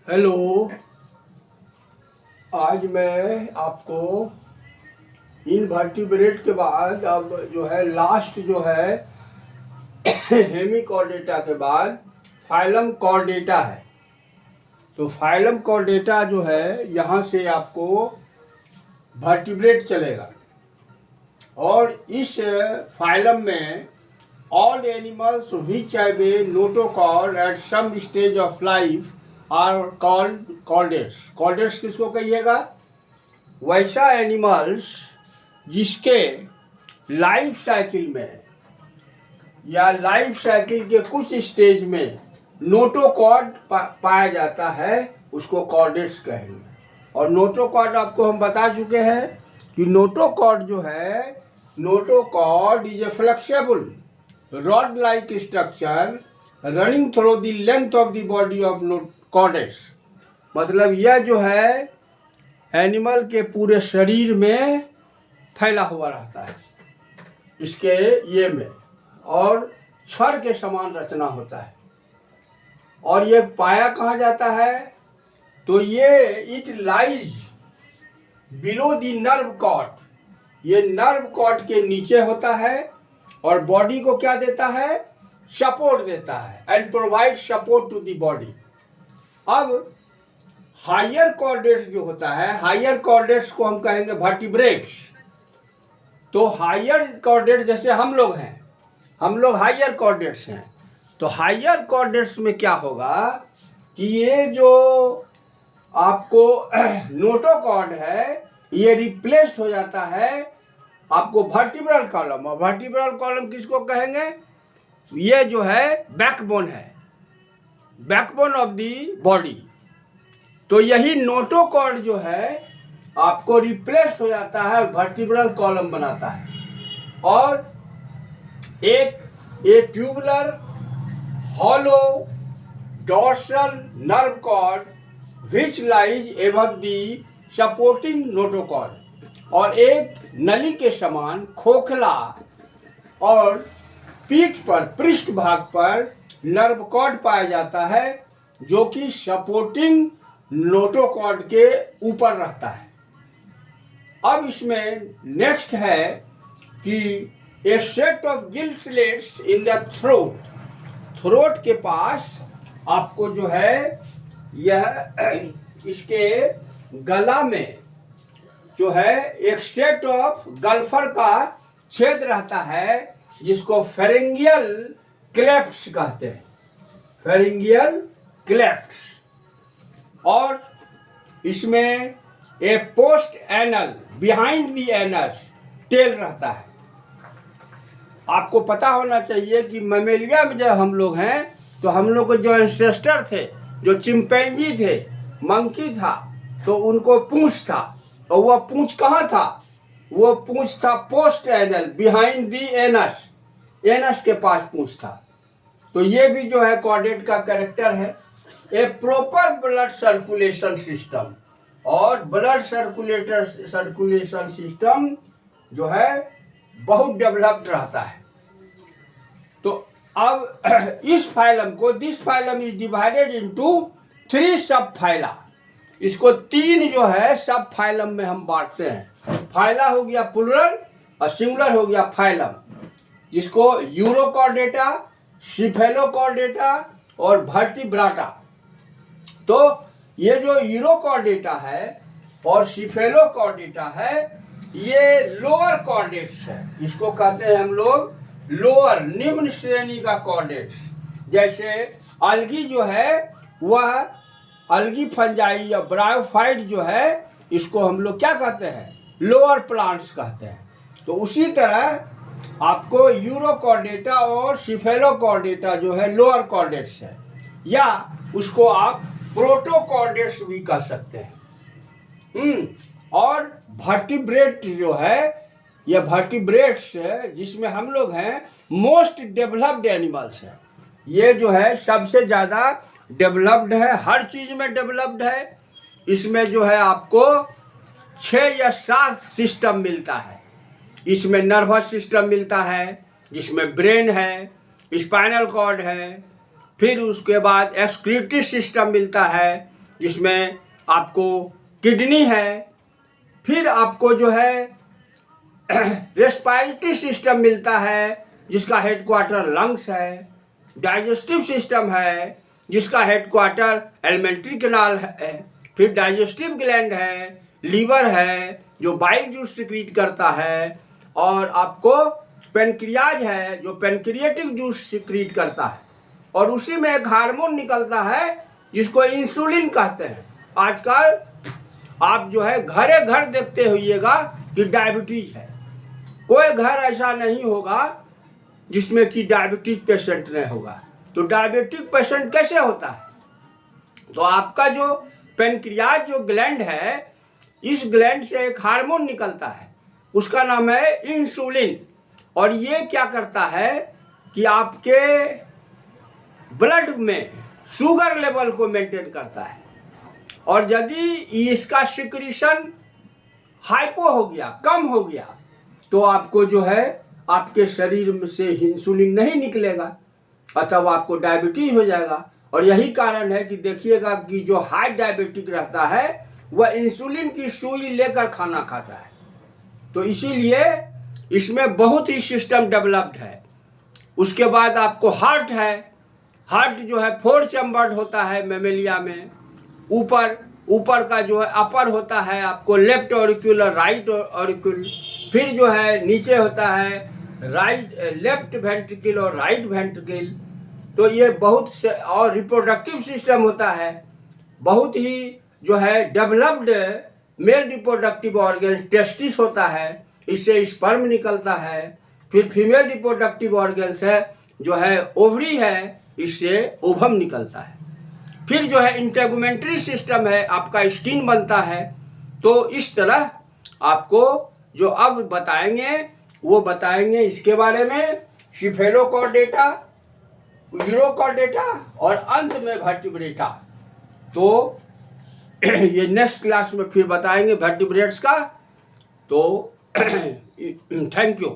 Hello. आज मैं आपको इनवर्टिब्रेट के बाद अब जो है लास्ट जो है हेमिकॉर्डेटा के बाद फाइलम कॉर्डेटा है। तो फाइलम कॉर्डेटा जो है यहाँ से आपको वर्टिब्रेट चलेगा और इस फाइलम में all animals which have a notochord at some stage of life are called chordates. Chordates किसको कहिएगा? वैसा एनिमल्स जिसके लाइफ साइकिल में या लाइफ साइकिल के कुछ स्टेज में नोटोकॉर्ड पाया जाता है उसको कॉर्डेट्स कहेंगे। और नोटोकॉर्ड आपको हम बता चुके हैं कि नोटोकॉर्ड जो है, notochord is a flexible rod like structure running through the length of the body of chordates. मतलब यह जो है एनिमल के पूरे शरीर में फैला हुआ रहता है, इसके ये में, और छड़ के समान रचना होता है। और ये पाया कहाँ जाता है? तो ये it lies below the nerve cord. ये नर्व कॉर्ड के नीचे होता है और बॉडी को क्या देता है? सपोर्ट देता है and provide support to the body. अब हायर कॉर्डेट्स जो होता है, हायर कॉर्डेट्स को हम कहेंगे वर्टिब्रेट्स। तो हायर कॉर्डेट्स जैसे हम लोग हैं, हम लोग हायर कॉर्डेट्स हैं। तो हायर कॉर्डेट्स में क्या होगा कि ये जो आपको नोटोकॉर्ड है ये रिप्लेस्ड हो जाता है आपको वर्टिब्रल कॉलम। और वर्टिब्रल कॉलम किसको कहेंगे? ये जो है बैकबोन है, बैकबोन ऑफ दी बॉडी। तो यही नोटोकॉर्ड जो है आपको रिप्लेस हो जाता है, वर्टिब्रल कॉलम बनाता है। और एक tubular hollow dorsal nerve cord which lies above the supporting notochord. और एक नली के समान खोखला और पीठ पर, पृष्ठ भाग पर नर्व कॉर्ड पाया जाता है जो कि सपोर्टिंग नोटोकॉर्ड के ऊपर रहता है। अब इसमें नेक्स्ट है कि a set of gill slits in the throat. Throat के पास आपको जो है यह इसके गला में जो है एक सेट ऑफ गल्फर का छेद रहता है जिसको फेरिंगियल क्लेफ्ट्स कहते हैं, फेरिंगियल क्लेफ्ट्स। और इसमें a post anal behind the anus tail रहता है। आपको पता होना चाहिए कि ममेलिया में जब हम लोग हैं तो हम लोग को जो एंसेस्टर थे, जो चिंपैंजी थे, मंकी था, तो उनको पूंछ था। और वह पूंछ कहाँ था? वो पूंछ था post anal behind the anus, anus के पास पूंछ था। तो ये भी जो है कॉर्डेट का कैरेक्टर है। ए प्रॉपर ब्लड सर्कुलेशन सिस्टम, और ब्लड सर्कुलेशन सिस्टम जो है बहुत डेवलप्ड रहता है। तो अब इस फाइलम को, this phylum is divided into 3 सब फाइला। इसको 3 जो है सब फाइलम में हम बांटते हैं। फाइला हो गया प्लुरल और सिंगुलर हो गया फाइलम, जिसको यूरोकॉर्डेटा, सिफेलोकॉर्डेटा और वर्टिब्राटा। तो ये जो यूरोकॉर्डेटा है और सिफेलोकॉर्डेटा है ये लोअर कॉर्डेट्स है। इसको कहते हैं हम लोग लोअर, निम्न श्रेणी का कॉर्डेट्स। जैसे अलगी जो है वह अलगी फंजाई या ब्रायोफाइट जो है इसको हम लोग क्या कहते हैं? लोअर प्लांट्स कहते हैं। तो उसी तरह आपको यूरोकॉर्डेटा और सिफेलोकॉर्डेटा जो है लोअर कॉर्डेट्स है, या उसको आप प्रोटोकॉर्डेट्स भी कह सकते हैं। और वर्टिब्रेट जो है ये वर्टिब्रेट्स है जिसमें हम लोग हैं मोस्ट डेवलप्ड एनिमल्स है। ये जो है सबसे ज़्यादा डेवलप्ड है, हर चीज़ में डेवलप्ड है। इसमें जो है आपको 6 या 7 सिस्टम मिलता है। इसमें नर्वस सिस्टम मिलता है जिसमें ब्रेन है, स्पाइनल कॉर्ड है, फिर उसके बाद एक्सक्रीटरी सिस्टम मिलता है, जिसमें आपको किडनी है, फिर आपको जो है रेस्पिरेटरी सिस्टम मिलता है जिसका हेडक्वार्टर लंग्स है, डाइजेस्टिव सिस्टम है जिसका हेडक्वार्टर एलिमेंट्री कैनाल है, फिर डाइजेस्टिव ग्लैंड है, लीवर है जो बाइल जूस सिक्रीट करता है, और आपको पेनक्रियाज है जो पेनक्रिएटिक जूस सिक्रीट करता है, और उसी में एक हार्मोन निकलता है जिसको इंसुलिन कहते हैं। आजकल आप जो है घरे घर देखते होइएगा कि डायबिटीज है, कोई घर ऐसा नहीं होगा जिसमें कि डायबिटीज पेशेंट नहीं होगा। तो डायबिटिक पेशेंट कैसे होता है? तो आपका जो पेनक्रियाज जो ग्लैंड है, इस ग्लैंड से एक हार्मोन निकलता है, उसका नाम है इंसुलिन, और ये क्या करता है कि आपके ब्लड में शुगर लेवल को मेंटेन करता है, और यदि इसका सिक्रीशन हाइपो हो गया, कम हो गया, तो आपको जो है आपके शरीर में से इंसुलिन नहीं निकलेगा, अतः आपको डायबिटीज हो जाएगा। और यही कारण है कि देखिएगा कि जो हाई डायबिटिक रहता है वह इंसुलिन की सुई लेकर खाना खाता है। तो इसीलिए इसमें बहुत ही सिस्टम डेवलप्ड है। उसके बाद आपको हार्ट है, हार्ट जो है 4 चैम्बर्ड होता है मेमेलिया में। ऊपर का जो है अपर होता है आपको लेफ्ट ऑरिक्यूल और राइट ऑरिक्यूल, फिर जो है नीचे होता है लेफ्ट वेंट्रिकल और राइट वेंट्रिकल। तो ये बहुत से, और रिप्रोडक्टिव सिस्टम होता है, बहुत ही जो है developed male reproductive organ testis होता है, इससे स्पर्म निकलता है। फिर फीमेल रिप्रोडक्टिव ऑर्गन्स है जो है ओवरी है, इससे ओवम निकलता है। फिर जो है इंटेगुमेंट्री सिस्टम है, आपका स्किन बनता है। तो इस तरह आपको जो अब बताएंगे वो बताएंगे इसके बारे में, सिफेलोकॉर्डेटा, यूरोकॉर्डेटा और अंत में वर्टिब्रेटा। तो ये नेक्स्ट क्लास में फिर बताएंगे वर्टिब्रेट्स का। तो थैंक यू।